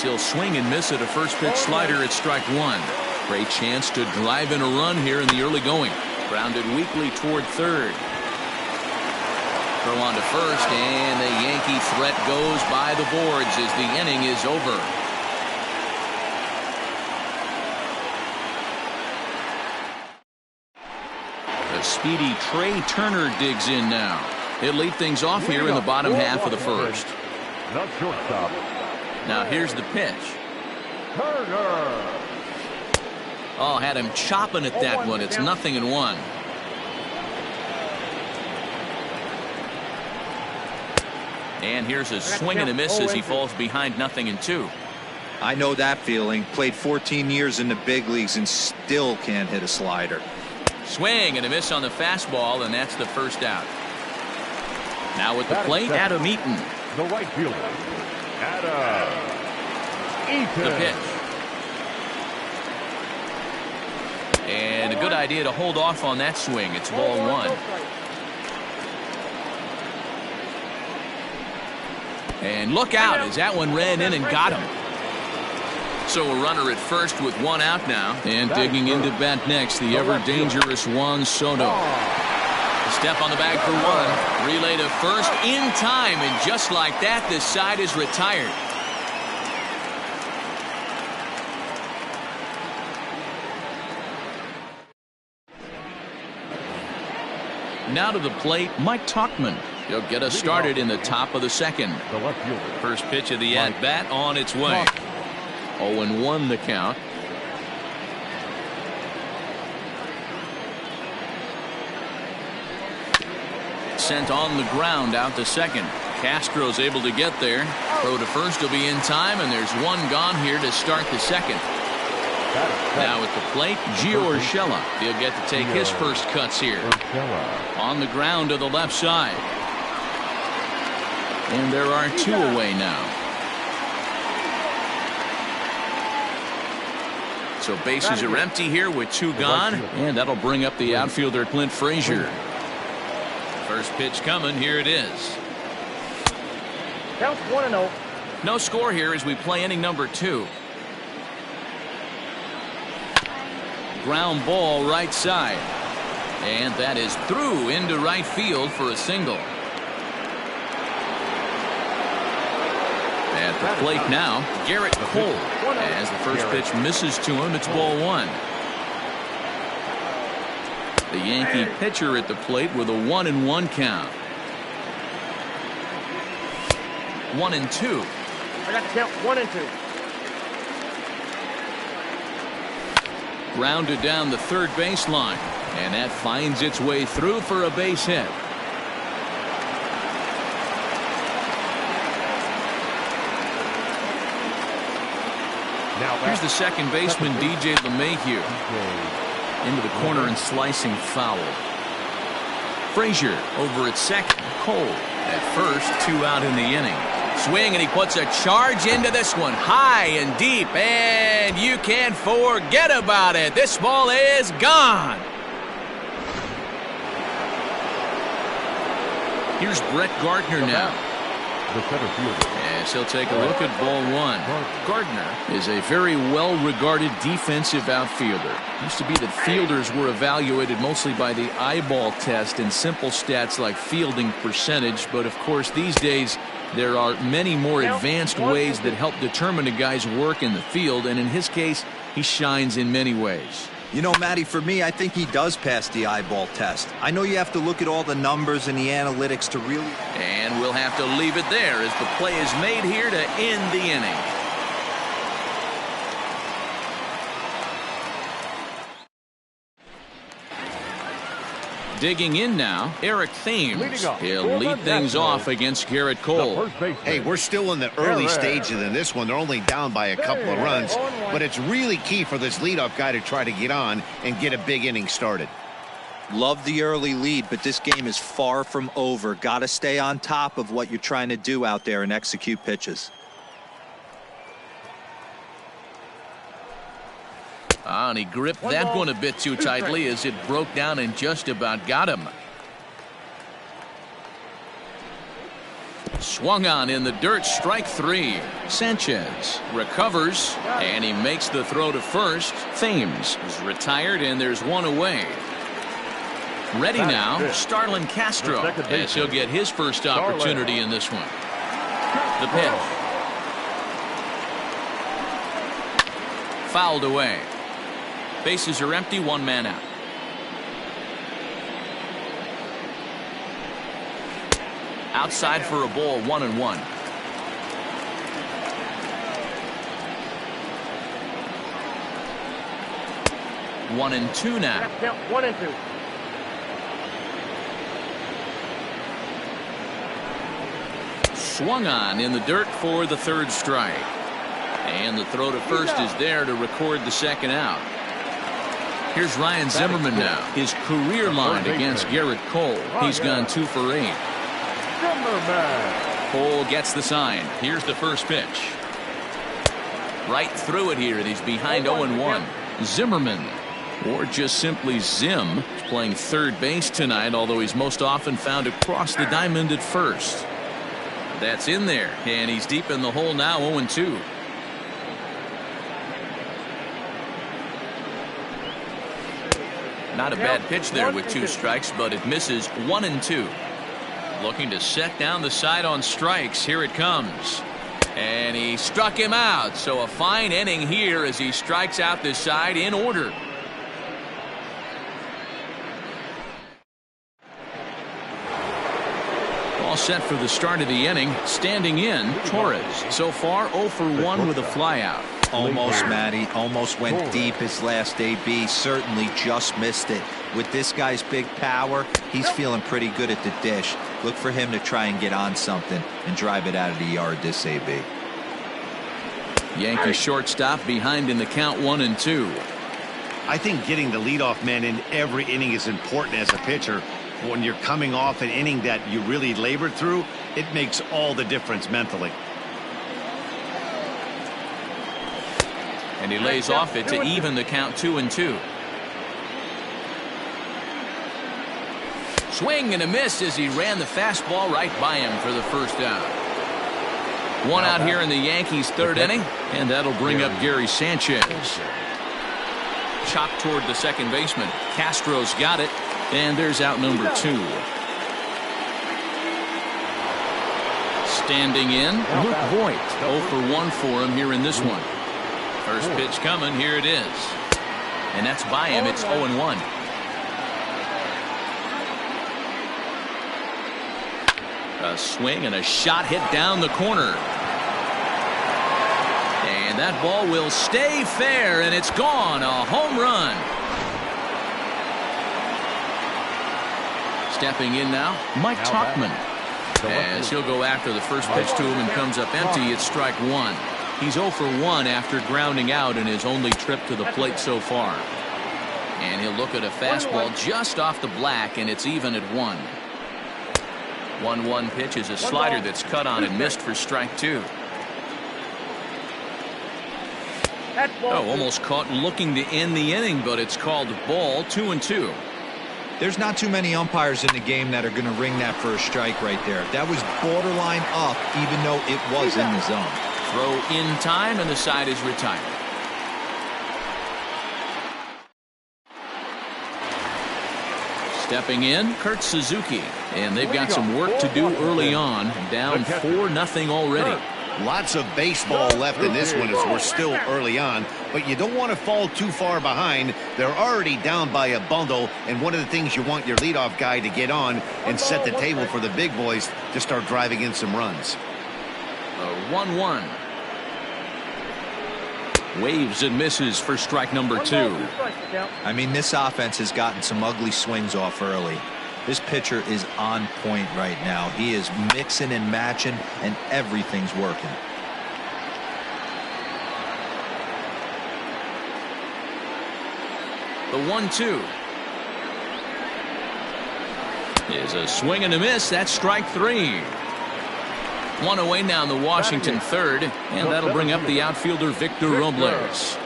He'll swing and miss at a first pitch slider at strike one. Great chance to drive in a run here in the early going. Grounded weakly toward third. Throw on to first, and the Yankee threat goes by the boards as the inning is over. The speedy Trey Turner digs in now. He'll lead things off here in the bottom half of the first. Now here's the pitch. Oh, had him chopping at that one. It's 0-1. And here's a swing and a miss as he falls behind 0-2. I know that feeling. Played 14 years in the big leagues and still can't hit a slider. Swing and a miss on the fastball, and that's the first out. Now at the plate, Adam Eaton. The right fielder, Adam Eaton. The pitch. And a good idea to hold off on that swing. It's ball one. And look out as that one ran in and got him. So a runner at first with one out now. And digging into bat next, the ever-dangerous Juan Soto. Step on the bag for one. Relay to first in time, and just like that, this side is retired. Now to the plate, Mike Tauchman. He'll get us started in the top of the second. First pitch of the at-bat on its way. 0-1 the count. Sent on the ground out to second. Castro's able to get there. Throw to first will be in time, and there's one gone here to start the second. Now at the plate, Gio Urshela. He'll get to take his first cuts here. On the ground to the left side. And there are two away now. So bases are empty here with two gone, and that'll bring up the outfielder Clint Frazier. First pitch coming, here it is. Count 1-0. No score here as we play inning number 2. Ground ball right side. And that is through into right field for a single. At the plate now, Garrett Cole. As the first pitch misses to him, it's ball one. The Yankee pitcher at the plate with a 1-1 count. 1-2. I got to count 1-2. Grounded down the third baseline, and that finds its way through for a base hit. Here's the second baseman, DJ LeMahieu. Into the corner and slicing foul. Frazier over at second. Cole at first, 2 out in the inning. Swing, and he puts a charge into this one, high and deep, and you can't forget about it. This ball is gone. Here's Brett Gardner now. The center fielder. Yes, he'll take a look at ball one. Gardner is a very well-regarded defensive outfielder. Used to be that fielders were evaluated mostly by the eyeball test and simple stats like fielding percentage, but of course these days there are many more advanced ways that help determine a guy's work in the field, and in his case, he shines in many ways. You know, Matty, for me, I think he does pass the eyeball test. I know you have to look at all the numbers and the analytics to really... And we'll have to leave it there as the play is made here to end the inning. Digging in now, Eric Thames. He'll lead things off against Garrett Cole. Hey, we're still in the early stages in this one. They're only down by a couple of runs, but it's really key for this leadoff guy to try to get on and get a big inning started. Love the early lead, but this game is far from over. Got to stay on top of what you're trying to do out there and execute pitches. And he gripped that one a bit too tightly as it broke down and just about got him. Swung on in the dirt, strike 3. Sanchez recovers, and he makes the throw to first. Thames is retired, and there's one away. Ready now, Starlin Castro, as he'll get his first opportunity in this one. The pitch. Fouled away. Bases are empty, one man out. Outside for a ball, 1-1. One and two now. 1-2. Swung on in the dirt for the third strike. And the throw to first is there to record the second out. Here's Ryan Zimmerman now. His career line against Garrett Cole. He's gone 2 for 8. Cole gets the sign. Here's the first pitch. Right through it here, and he's behind 0-1. Zimmerman, or just simply Zim, is playing third base tonight, although he's most often found across the diamond at first. That's in there, and he's deep in the hole now, 0-2. Not a bad pitch there with 2 strikes, but it misses. 1-2. Looking to set down the side on strikes. Here it comes. And he struck him out. So a fine inning here as he strikes out this side in order. All set for the start of the inning. Standing in, Torres. So far 0 for 1 with a flyout. Almost, Matty. Almost went deep his last AB. Certainly just missed it. With this guy's big power, he's feeling pretty good at the dish. Look for him to try and get on something and drive it out of the yard this AB. Yankee shortstop behind in the count, 1-2. I think getting the leadoff man in every inning is important as a pitcher. When you're coming off an inning that you really labored through, it makes all the difference mentally. And he lays off it to even the count, 2-2. Swing and a miss as he ran the fastball right by him for the first out. One out here in the Yankees' third inning, and that'll bring up Gary Sanchez. Chopped toward the second baseman. Castro's got it, and there's out number 2. Standing in, Luke Voigt. 0 for 1 for him here in this one. First pitch coming, here it is. And that's by him, it's 0-1. A swing and a shot hit down the corner. And that ball will stay fair, and it's gone. A home run. Stepping in now, Mike Tauchman. As he'll go after the first pitch to him and comes up empty, it's strike 1. He's 0 for 1 after grounding out in his only trip to the plate so far. And he'll look at a fastball just off the black, and it's even at 1. 1-1 pitch is a slider that's cut on and missed for strike 2. Oh, almost caught looking to end the inning, but it's called ball, 2-2. There's not too many umpires in the game that are going to ring that for a strike right there. That was borderline up, even though it was in the zone. Throw in time, and the side is retired. Stepping in, Kurt Suzuki. And they've got some work to do early on. Down 4-0 already. Lots of baseball left in this one as we're still early on, but you don't want to fall too far behind. They're already down by a bundle, and one of the things you want your leadoff guy to get on and set the table for the big boys to start driving in some runs. 1-1. Waves and misses for strike number 2. I mean, this offense has gotten some ugly swings off early. This pitcher is on point right now. He is mixing and matching, and everything's working. The 1-2 is a swing and a miss. That's strike 3. One away now in the Washington third, and that'll bring up the outfielder Victor Robles.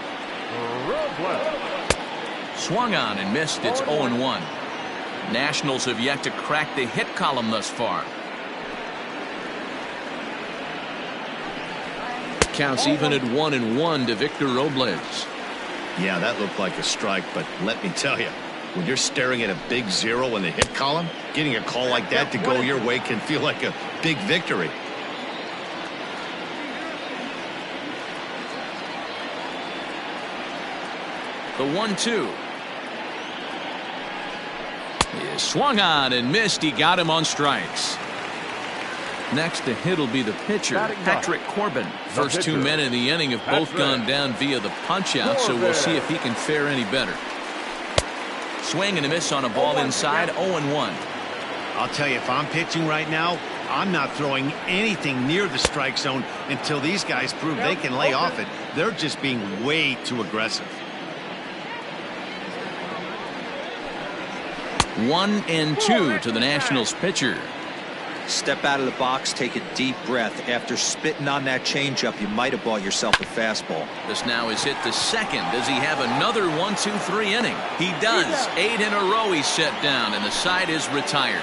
Swung on and missed. It's 0-1. Nationals have yet to crack the hit column thus far. Counts even at 1-1 to Victor Robles. Yeah, that looked like a strike, but let me tell you, when you're staring at a big 0 in the hit column, getting a call like that to go your way can feel like a big victory. The 1-2. He swung on and missed. He got him on strikes. Next to hit will be the pitcher, Patrick Corbin. First 2 men in the inning have both gone down via the punch-out, so we'll see if he can fare any better. Swing and a miss on a ball inside, 0-1. I'll tell you, if I'm pitching right now, I'm not throwing anything near the strike zone until these guys prove they can lay off it. They're just being way too aggressive. 1-2 to the Nationals pitcher. Step out of the box, take a deep breath. After spitting on that changeup, you might have bought yourself a fastball. This now is hit to second. Does he have another 1-2-3 inning? He does. 8 in a row he's set down, and the side is retired.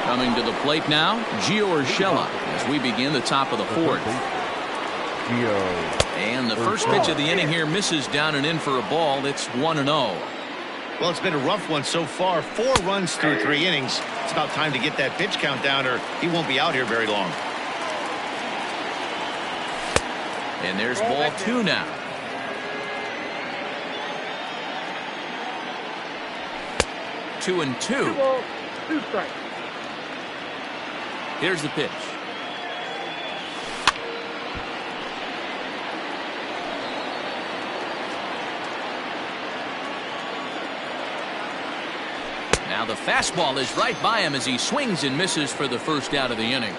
Coming to the plate now, Gio Urshela as we begin the top of the 4th. And the first pitch of the inning here misses down and in for a ball. It's 1-0. Well, it's been a rough one so far. 4 runs through 3 innings. It's about time to get that pitch count down, or he won't be out here very long. And there's ball 2 now. Two and 2. 2 balls, 2 strikes. Here's the pitch. Now the fastball is right by him as he swings and misses for the first out of the inning.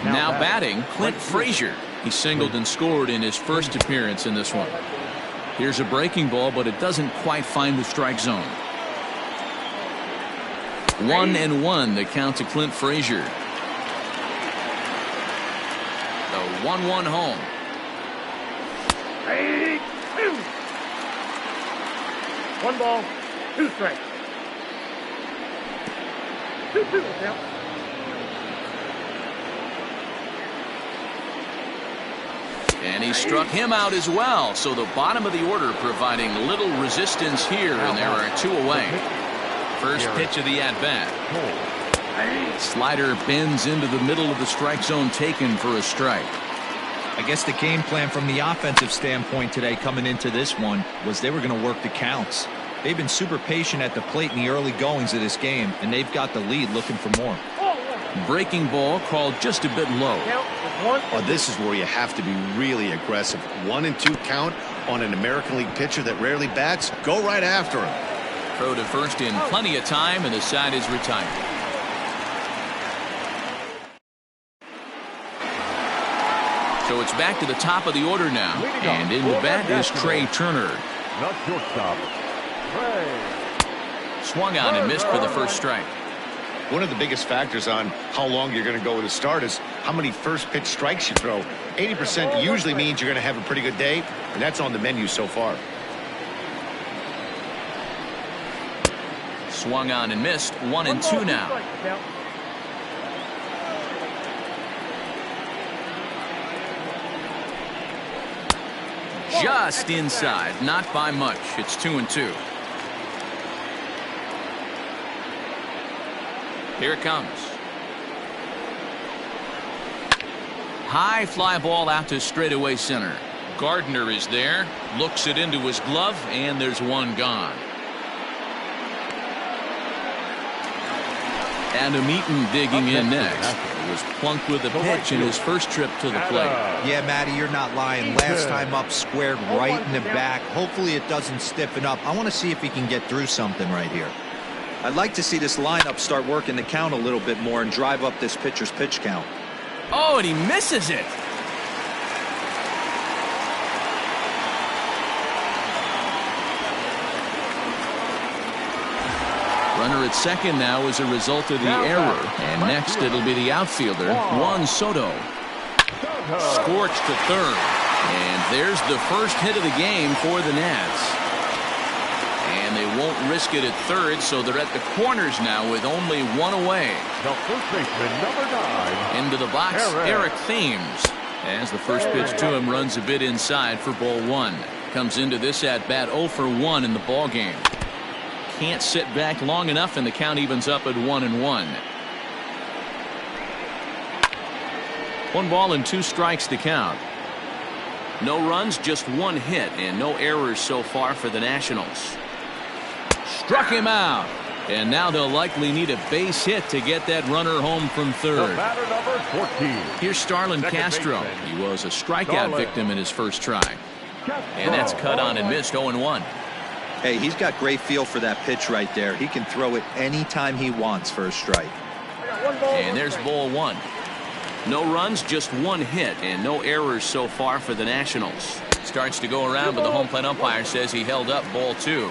Now batting, Clint Frazier. He singled and scored in his first appearance in this one. Here's a breaking ball, but it doesn't quite find the strike zone. 1-1 the count to Clint Frazier. The 1-1 home. 1 ball, 2 strikes. 2-2 now. And he struck him out as well. So the bottom of the order providing little resistance here, and there are 2 away. First pitch of the at-bat. Slider bends into the middle of the strike zone, taken for a strike. I guess the game plan from the offensive standpoint today coming into this one was they were going to work the counts. They've been super patient at the plate in the early goings of this game, and they've got the lead looking for more. Breaking ball called just a bit low. Oh, this is where you have to be really aggressive. 1-2 count on an American League pitcher that rarely bats. Go right after him. Throw to first in plenty of time, and the side is retired. So it's back to the top of the order now, and in the bat is Trey Turner. Not shortstop. Swung on and missed for the first strike. One of the biggest factors on how long you're going to go with a start is how many first pitch strikes you throw. 80% usually means you're going to have a pretty good day, and that's on the menu so far. Swung on and missed. 1-2 now. Just inside, not by much. It's 2-2. Here it comes. High fly ball out to straightaway center. Gardner is there, looks it into his glove, and there's 1 gone. Adam Eaton digging in next. He was plunked with a pitch in his first trip to the plate. Yeah, Matty, you're not lying. Last time up, squared right in the back. Hopefully it doesn't stiffen up. I want to see if he can get through something right here. I'd like to see this lineup start working the count a little bit more and drive up this pitcher's pitch count. Oh, and he misses it. Runner at second now as a result of the error. And next it'll be the outfielder, Juan Soto. Scorched to third. And there's the first hit of the game for the Nats. And they won't risk it at third, so they're at the corners now with only one away. The first baseman, number 9. Into the box, Eric Thames. As the first pitch to him runs a bit inside for ball 1. Comes into this at bat 0 for 1 in the ball game. Can't sit back long enough, and the count evens up at 1-1. 1 ball and 2 strikes to count. No runs, just 1 hit, and no errors so far for the Nationals. Struck him out, and now they'll likely need a base hit to get that runner home from third. The batter, number 14. Here's Starlin Castro. He was a strikeout victim in his first try. And that's cut on and missed 0-1. Hey, he's got great feel for that pitch right there. He can throw it anytime he wants for a strike. And there's ball 1. No runs, just 1 hit, and no errors so far for the Nationals. Starts to go around, but the home plate umpire says he held up ball 2.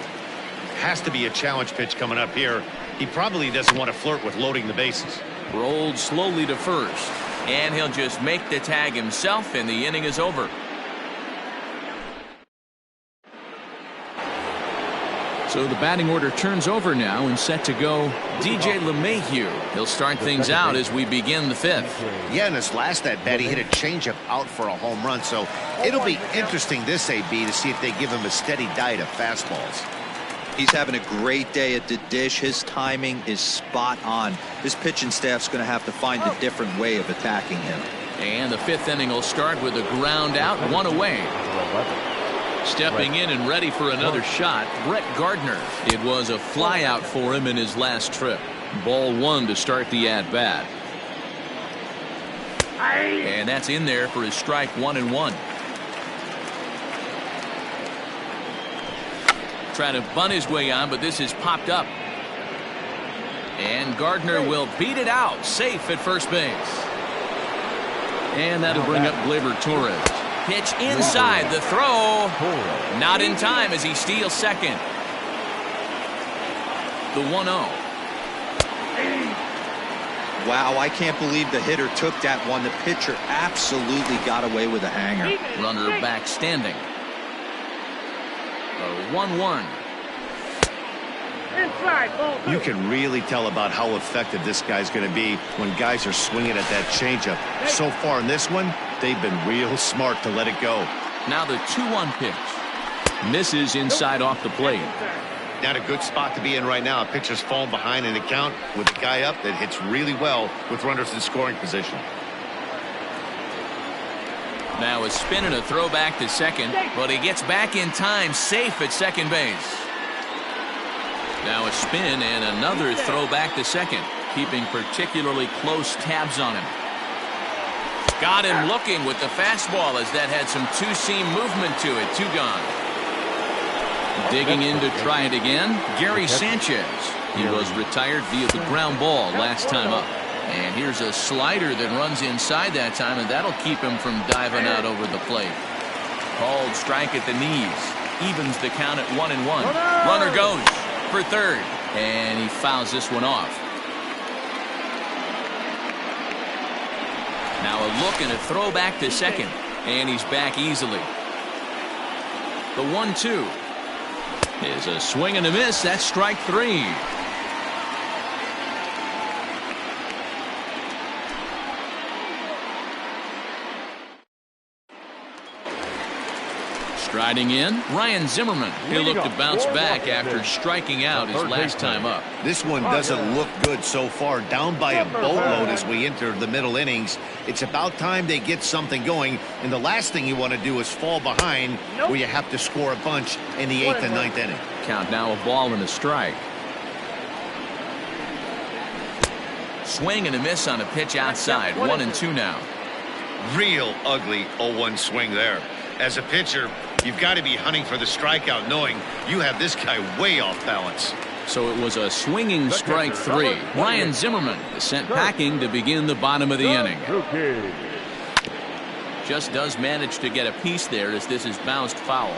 Has to be a challenge pitch coming up here. He probably doesn't want to flirt with loading the bases. Rolled slowly to first, and he'll just make the tag himself, and the inning is over. So the batting order turns over now and set to go DJ LeMahieu. He'll start things out as we begin the 5th. Yeah, in his last at bat, he hit a changeup out for a home run. So it'll be interesting this AB to see if they give him a steady diet of fastballs. He's having a great day at the dish. His timing is spot on. His pitching staff's going to have to find a different way of attacking him. And the 5th inning will start with a ground out, 1 away. Stepping in and ready for another shot, Brett Gardner. It was a fly out for him in his last trip. Ball 1 to start the at-bat. And that's in there for his strike 1-1. Trying to bunt his way on, but this is popped up. And Gardner will beat it out, safe at first base. And that'll bring up Gleyber Torres. Pitch inside, the throw. Not in time as he steals second. The 1-0. Wow, I can't believe the hitter took that one. The pitcher absolutely got away with a hanger. Runner back standing. The 1-1. You can really tell about how effective this guy's going to be when guys are swinging at that changeup. So far in this one, they've been real smart to let it go. Now the 2-1 pitch. Misses inside off the plate. Not a good spot to be in right now. A pitcher's falling behind in the count with the guy up that hits really well with runners in scoring position. Now a spin and a throw back to second, but he gets back in time, safe at second base. Now a spin and another throw back to second, keeping particularly close tabs on him. Got him looking with the fastball as that had some two-seam movement to it. 2 gone. Digging in to try it again, Gary Sanchez. He was retired via the ground ball last time up. And here's a slider that runs inside that time, and that'll keep him from diving out over the plate. Called strike at the knees. Evens the count at 1-1. Runner goes for third, and he fouls this one off. Now a look and a throw back to second, and he's back easily. The 1-2 is a swing and a miss. That's strike 3. Striding in, Ryan Zimmerman. He'll look to bounce back after striking out his last time up. This one doesn't look good so far. Down by a boatload as we enter the middle innings. It's about time they get something going. And the last thing you want to do is fall behind where you have to score a bunch in the 8th and 9th inning. Count now a ball and a strike. Swing and a miss on a pitch outside. 1-2 now. Real ugly 0-1 swing there. As a pitcher, you've got to be hunting for the strikeout, knowing you have this guy way off balance. So it was a swinging strike 3. Ryan Zimmerman is sent packing to begin the bottom of the inning. Just does manage to get a piece there as this is bounced foul.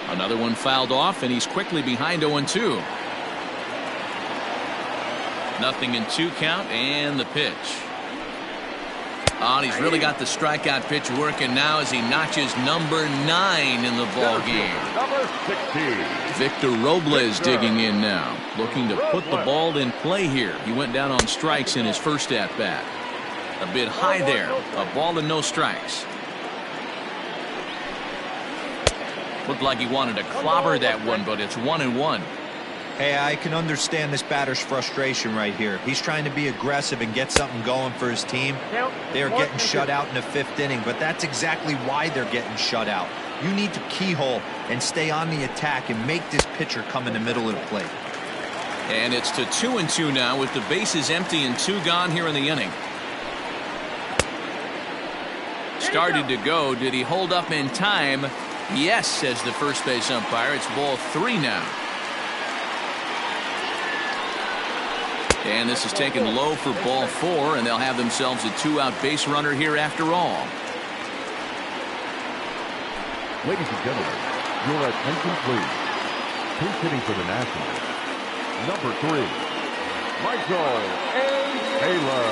Another one fouled off, and he's quickly behind 0-2. Nothing in 2 count, and the pitch. Oh, and he's really got the strikeout pitch working now as he notches number 9 in the ball game. Number 16. Victor Robles digging in now, looking to put the ball in play here. He went down on strikes in his first at-bat. A bit high there. A ball and no strikes. Looked like he wanted to clobber that one, but it's 1-1. Hey, I can understand this batter's frustration right here. He's trying to be aggressive and get something going for his team. They are getting shut out in the 5th inning, but that's exactly why they're getting shut out. You need to keyhole and stay on the attack and make this pitcher come in the middle of the plate. And it's to 2-2 now with the bases empty and 2 gone here in the inning. Started to go. Did he hold up in time? Yes, says the first base umpire. It's ball 3 now. And this is taken low for ball 4, and they'll have themselves a 2-out base runner here after all. Ladies and gentlemen, your attention please. Who's hitting for the Nationals? Number 3, Michael A. Taylor.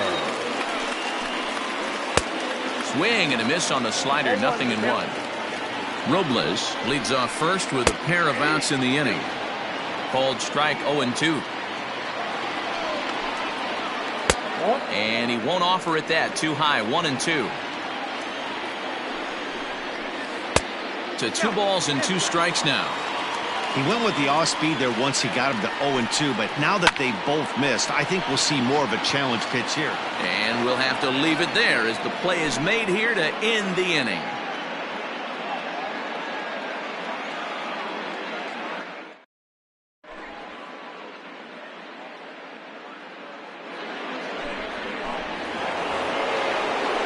Swing and a miss on the slider, 0-1. Robles leads off first with a pair of outs in the inning. Called strike 0-2. And he won't offer it that. Too high. 1-2. To 2 balls and 2 strikes now. He went with the off speed there once he got him to 0-2, but now that they both missed, I think we'll see more of a challenge pitch here. And we'll have to leave it there as the play is made here to end the inning.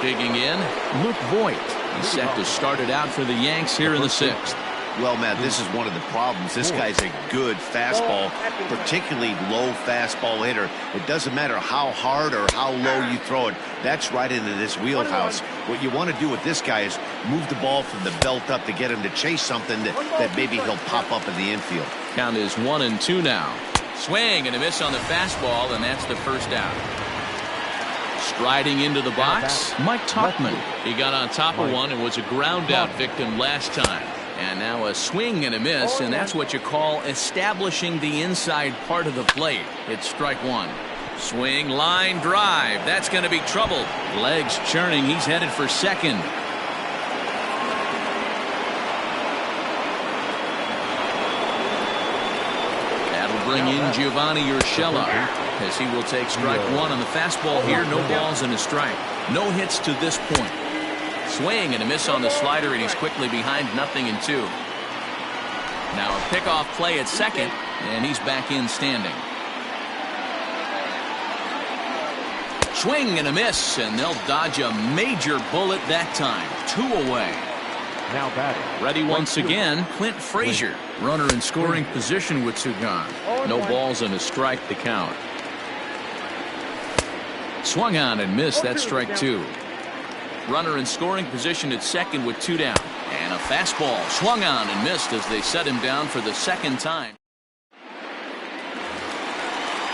Digging in, Luke Voigt. He's set to start it out for the Yanks here in the 6th. Well, Matt, this is one of the problems. This guy's a good fastball, particularly low fastball hitter. It doesn't matter how hard or how low you throw it. That's right into this wheelhouse. What you want to do with this guy is move the ball from the belt up to get him to chase something that maybe he'll pop up in the infield. Count is 1-2 now. Swing and a miss on the fastball, and that's the first out. Striding into the box, Mike Tauchman. He got on top of one and was a ground out victim last time. And now a swing and a miss, and that's what you call establishing the inside part of the plate. It's strike 1. Swing, line drive. That's going to be trouble. Legs churning. He's headed for second. That'll bring in Giovanni Urshela, as he will take strike 1 on the fastball here. No balls and a strike. No hits to this point. Swing and a miss on the slider, and he's quickly behind 0-2. Now a pickoff play at second, and he's back in standing. Swing and a miss, and they'll dodge a major bullet that time. 2 away. Now batting. Ready once again, Clint Frazier. Runner in scoring position with 2 gone. No balls and a strike to count. Swung on and missed. That's strike 2. Runner in scoring position at second with 2 down. And a fastball swung on and missed as they set him down for the second time.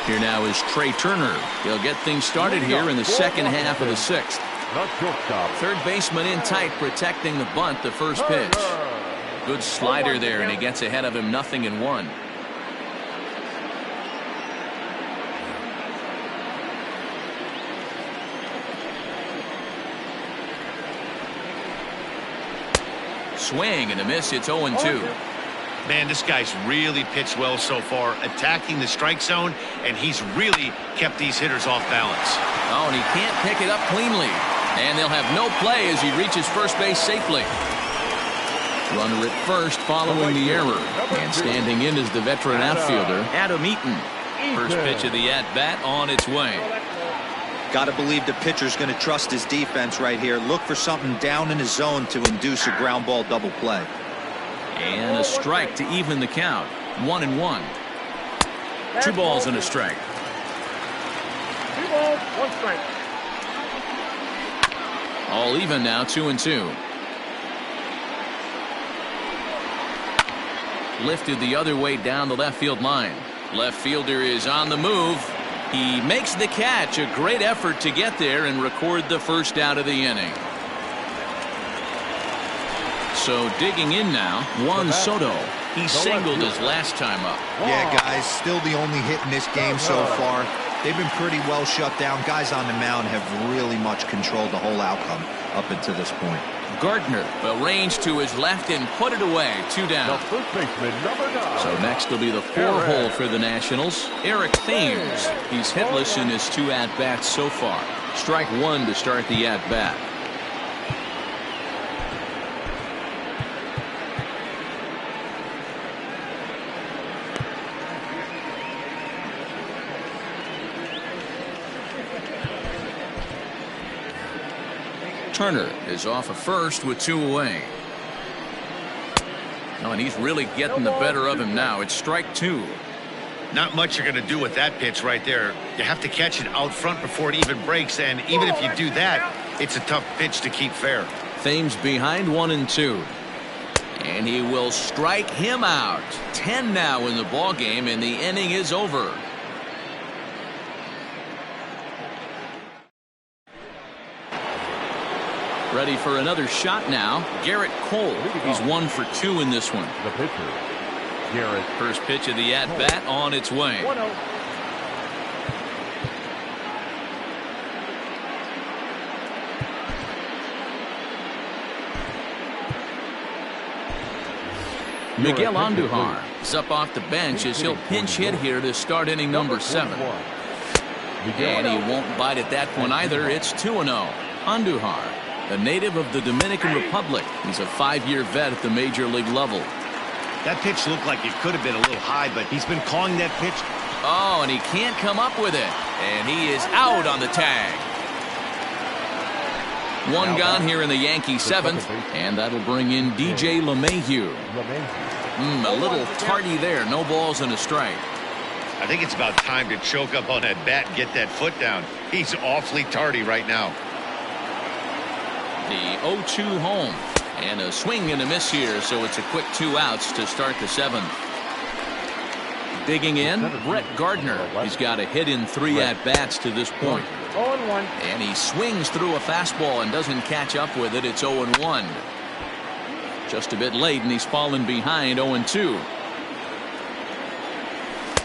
Here now is Trey Turner. He'll get things started here in the second half of the 6th. Third baseman in tight, protecting the bunt, the first pitch. Good slider there, and he gets ahead of him, 0-1. Swing and a miss. It's 0-2. Man, this guy's really pitched well so far, attacking the strike zone, and he's really kept these hitters off balance. Oh, and he can't pick it up cleanly. And they'll have no play as he reaches first base safely. Runner at first following the error. And standing in is the veteran outfielder, Adam Eaton. First pitch of the at-bat on its way. Got to believe the pitcher's going to trust his defense right here. Look for something down in his zone to induce a ground ball double play. And a strike to even the count. 1-1. 2 balls and a strike. 2 balls, 1 strike. All even now, 2-2. Lifted the other way down the left field line. Left fielder is on the move. He makes the catch. A great effort to get there and record the first out of the inning. So digging in now, Juan Soto. He singled his last time up. Yeah, guys, still the only hit in this game so far. They've been pretty well shut down. Guys on the mound have really much controlled the whole outcome up until this point. Gardner will range to his left and put it away. 2 down. The first baseman, number 9. So next will be the 4-hole for the Nationals. Eric Thames. He's hitless in his 2 at-bats so far. Strike 1 to start the at-bat. Turner is off of first with 2 away. Oh, and he's really getting the better of him now. It's strike 2. Not much you're going to do with that pitch right there. You have to catch it out front before it even breaks, and even if you do that, it's a tough pitch to keep fair. Thames behind 1-2. And he will strike him out. 10 now in the ball game, and the inning is over. Ready for another shot now. Garrett Cole. He's 1 for 2 in this one. The pitcher, Garrett. First pitch of the at-bat on its way. 1-0. Miguel Andujar is up off the bench as he'll pinch hit here to start inning number 7. And he won't bite at that point either. It's 2-0. Andujar, a native of the Dominican Republic. He's a 5-year vet at the major league level. That pitch looked like it could have been a little high, but he's been calling that pitch. Oh, and he can't come up with it. And he is out on the tag. 1 gone here in the Yankee 7th. And that'll bring in DJ LeMahieu. A little tardy there. No balls and a strike. I think it's about time to choke up on that bat and get that foot down. He's awfully tardy right now. The 0-2 home. And a swing and a miss here, so it's a quick 2 outs to start the 7th. Digging in, Brett Gardner. He's got a hit in 3 at-bats to this point. 0-1. And he swings through a fastball and doesn't catch up with it. It's 0-1. Just a bit late, and he's fallen behind 0-2.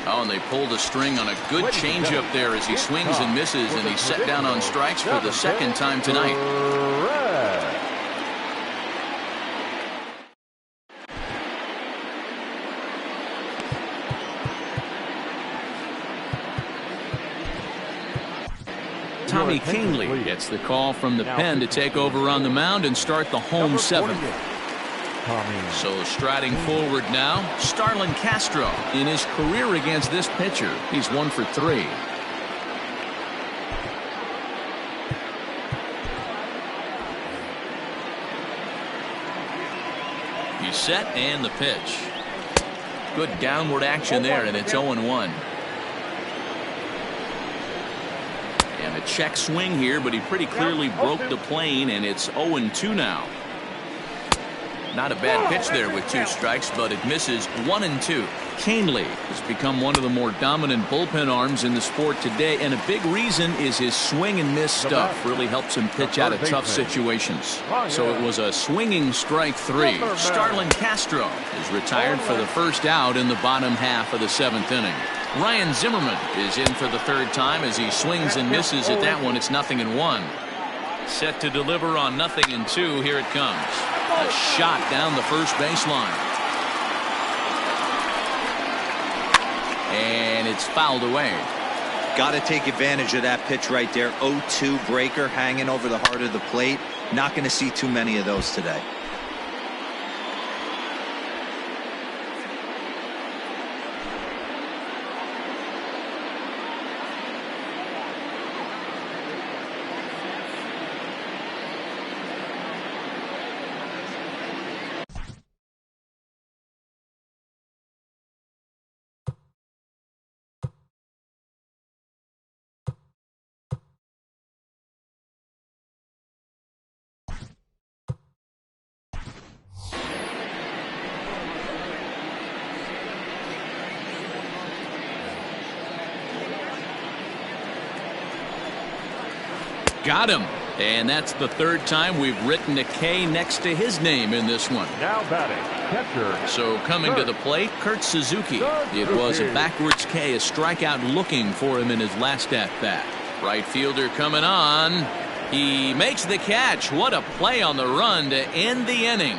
Oh, and they pulled a string on a good changeup there as he swings and misses, and he's set down on strikes for the 2nd time tonight. Tommy Kingley gets the call from the pen to take over on the mound and start the home 7th. So striding forward now, Starlin Castro. In his career against this pitcher, he's 1 for 3. He's set and the pitch. Good downward action there, and it's 0-1. And a check swing here, but he pretty clearly broke the plane, and it's 0-2 now. Not a bad pitch there with 2 strikes, but it misses. 1-2. Kingley has become one of the more dominant bullpen arms in the sport today, and a big reason is his swing and miss stuff. Really helps him pitch out of tough situations. So it was a swinging strike 3. Starlin Castro is retired for the first out in the bottom half of the 7th inning. Ryan Zimmerman is in for the 3rd time as he swings and misses at that one. It's 0-1. Set to deliver on 0-2. Here it comes. A shot down the first baseline. And it's fouled away. Got to take advantage of that pitch right there. 0-2 breaker hanging over the heart of the plate. Not going to see too many of those today. Got him. And that's the third time we've written a K next to his name in this one. Now batting, catcher. So coming to the plate, Kurt Suzuki. It was a backwards K, a strikeout looking for him in his last at-bat. Right fielder coming on. He makes the catch. What a play on the run to end the inning.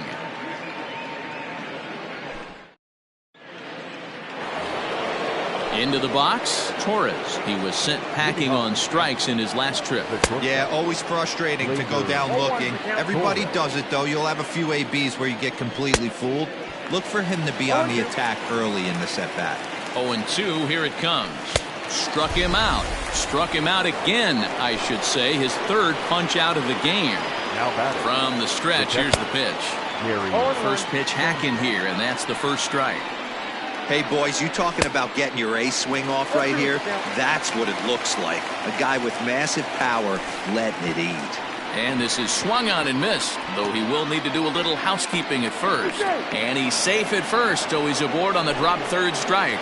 Into the box, Torres. He was sent packing on strikes in his last trip. Yeah, always frustrating to go down looking. Everybody does it, though. You'll have a few ABs where you get completely fooled. Look for him to be on the attack early in the at-bat. 0-2, here it comes. Struck him out. Struck him out again, I should say. His third punch out of the game. From the stretch, here's the pitch. First pitch hacking here, and that's the first strike. Hey, boys, you talking about getting your ace swing off right here? That's what it looks like. A guy with massive power letting it eat. And this is swung on and missed, though he will need to do a little housekeeping at first. And he's safe at first, so he's aboard on the drop third strike.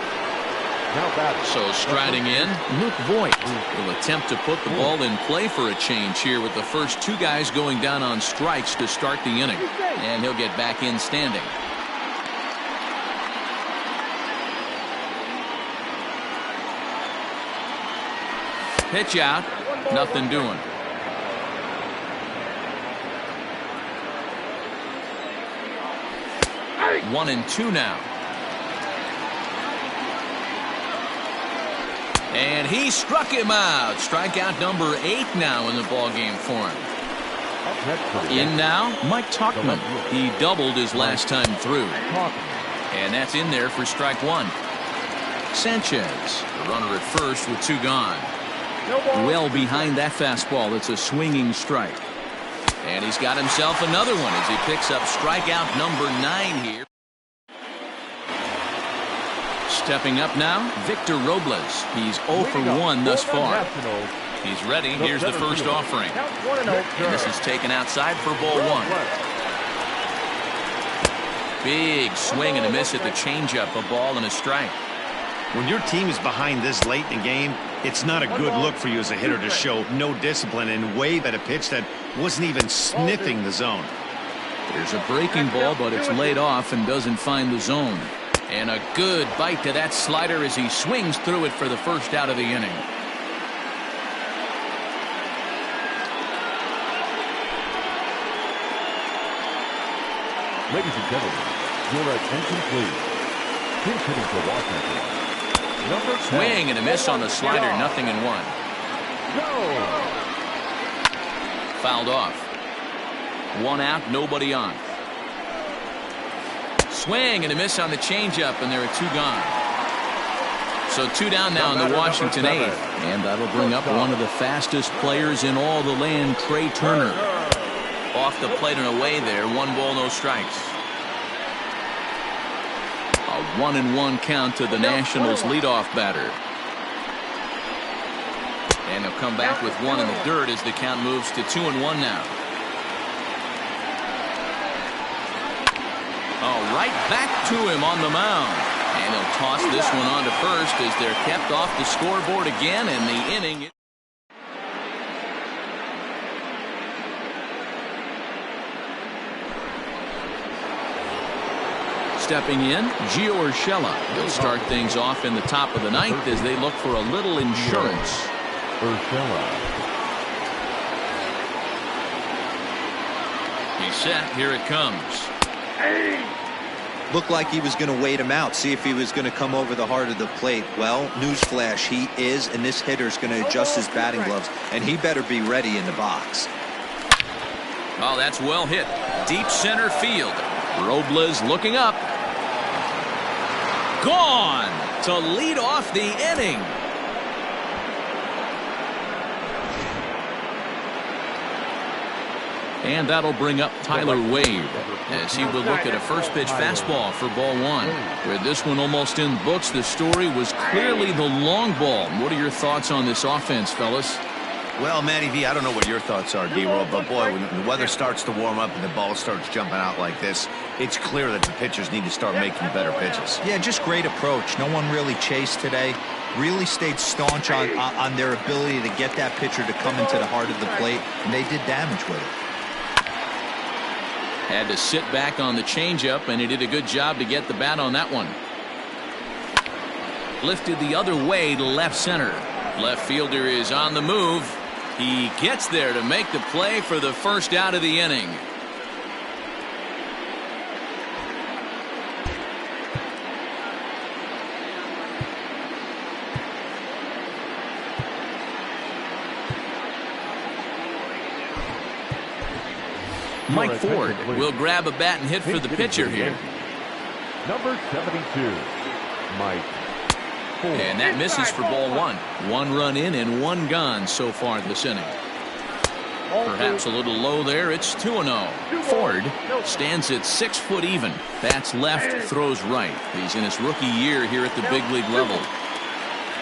So striding in, Luke Voigt will attempt to put the ball in play for a change here with the first two guys going down on strikes to start the inning. And he'll get back in standing. Pitch out, nothing doing. One and two now. And he struck him out. Strikeout number 8 now in the ballgame for him. In now, Mike Tauchman. He doubled his last time through. And that's in there for strike 1. Sanchez, the runner at first with 2 gone. Well behind that fastball. It's a swinging strike. And he's got himself another one as he picks up strikeout number 9 here. Stepping up now, Victor Robles. He's 0 for 1 thus far. He's ready. Here's the first offering. And this is taken outside for ball 1. Big swing and a miss at the changeup. A ball and a strike. When your team is behind this late in the game, it's not a good look for you as a hitter to show no discipline and wave at a pitch that wasn't even sniffing the zone. There's a breaking ball, but it's laid off and doesn't find the zone. And a good bite to that slider as he swings through it for the first out of the inning. Ladies and gentlemen, your attention please. He's hitting for Washington. Swing and a miss on the slider, 0-1. Fouled off. 1 out, nobody on. Swing and a miss on the changeup, and there are 2 gone. So 2 down now in the Washington 8th. And that'll bring up one of the fastest players in all the land, Trey Turner. Off the plate and away there. 1 ball, no strikes. A 1-1 count to the Nationals leadoff batter. And he'll come back with 1 in the dirt as the count moves to 2-1 now. Oh, right back to him on the mound. And he'll toss this one on to first as they're kept off the scoreboard again in the inning. Stepping in, Gio Urshela. He'll start things off in the top of the 9th as they look for a little insurance. He's set. Here it comes. Looked like he was going to wait him out, see if he was going to come over the heart of the plate. Well, newsflash, he is, and this hitter's going to adjust his batting gloves, and he better be ready in the box. Oh, that's well hit. Deep center field. Robles looking up. Gone to lead off the inning. And that'll bring up Tyler Wade as he will look at a first pitch fastball for ball 1. With this one almost in the books, the story was clearly the long ball. What are your thoughts on this offense, fellas? Well, Matty V, I don't know what your thoughts are, D-Roll, but boy, when the weather starts to warm up and the ball starts jumping out like this, It's clear that the pitchers need to start making better pitches. Yeah, just great approach. No one really chased today. Really stayed staunch on their ability to get that pitcher to come into the heart of the plate, and they did damage with it. Had to sit back on the changeup, and he did a good job to get the bat on that one. Lifted the other way to left center. Left fielder is on the move. He gets there to make the play for the first out of the inning. Mike Ford will grab a bat and hit for the pitcher here. Number 72, Mike Ford. And that misses for ball one. 1 run in and 1 gone so far this inning. Perhaps a little low there. It's 2-0. Ford stands at 6 foot even. Bats left, throws right. He's in his rookie year here at the big league level.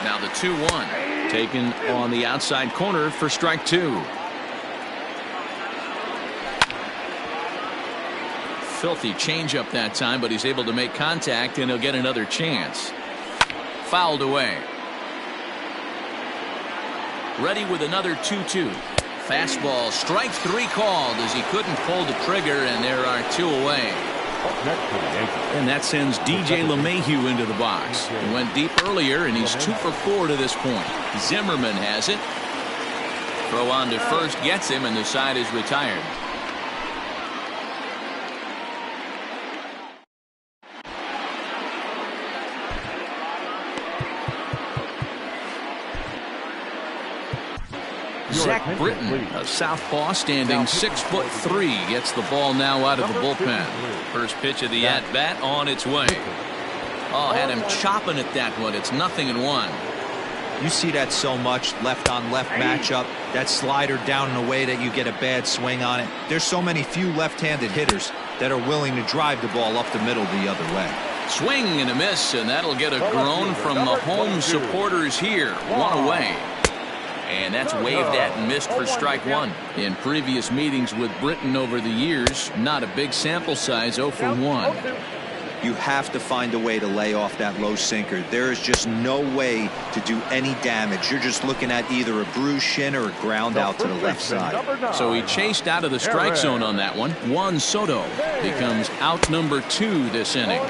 Now the 2-1. Taken on the outside corner for strike 2. Filthy changeup that time, but he's able to make contact, and he'll get another chance. Fouled away. Ready with another 2-2. Fastball, strike 3 called as he couldn't pull the trigger, and there are 2 away. And that sends DJ LeMahieu into the box. He went deep earlier, and he's 2 for 4 to this point. Zimmerman has it. Throw on to first gets him, and the side is retired. Zach Britton, a southpaw, standing 6'3", gets the ball now out of the bullpen. First pitch of the at-bat on its way. Oh, had him chopping at that one. It's 0-1. You see that so much, left-on-left matchup. That slider down in a way that you get a bad swing on it. There's so many few left-handed hitters that are willing to drive the ball up the middle the other way. Swing and a miss, and that'll get a groan from the home supporters here. 1 away. And that's waved at and missed for strike 1. In previous meetings with Britton over the years, not a big sample size, 0 for 1. You have to find a way to lay off that low sinker. There is just no way to do any damage. You're just looking at either a bruised shin or a ground out to the left side. So he chased out of the strike zone on that one. Juan Soto becomes out number 2 this inning.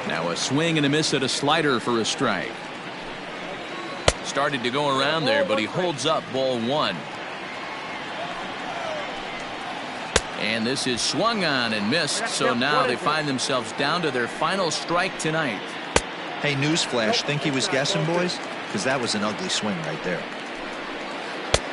Now a swing and a miss at a slider for a strike. Started to go around there, but he holds up ball 1. And this is swung on and missed, so now they find themselves down to their final strike tonight. Hey, newsflash, think he was guessing, boys? Because that was an ugly swing right there.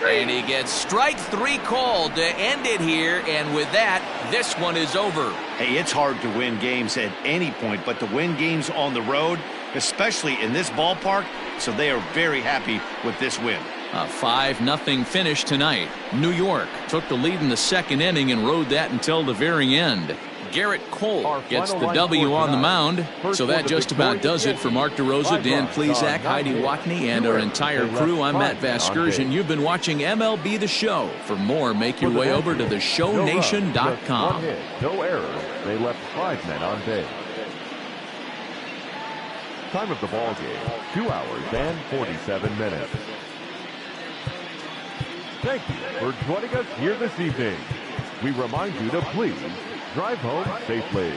And he gets strike 3 called to end it here, and with that, this one is over. Hey, it's hard to win games at any point, but to win games on the road, especially in this ballpark, so they are very happy with this win. A 5-0 finish tonight. New York took the lead in the 2nd inning and rode that until the very end. Garrett Cole gets the W on the mound. So that just about does it for Mark DeRosa, Dan Plesac, Heidi Watney, and our entire crew. I'm Matt Vasgersian. You've been watching MLB The Show. For more, make your way over to theshownation.com. No errors. They left 5 men on base. Time of the ball game, 2 hours and 47 minutes. Thank you for joining us here this evening. We remind you to please drive home safely.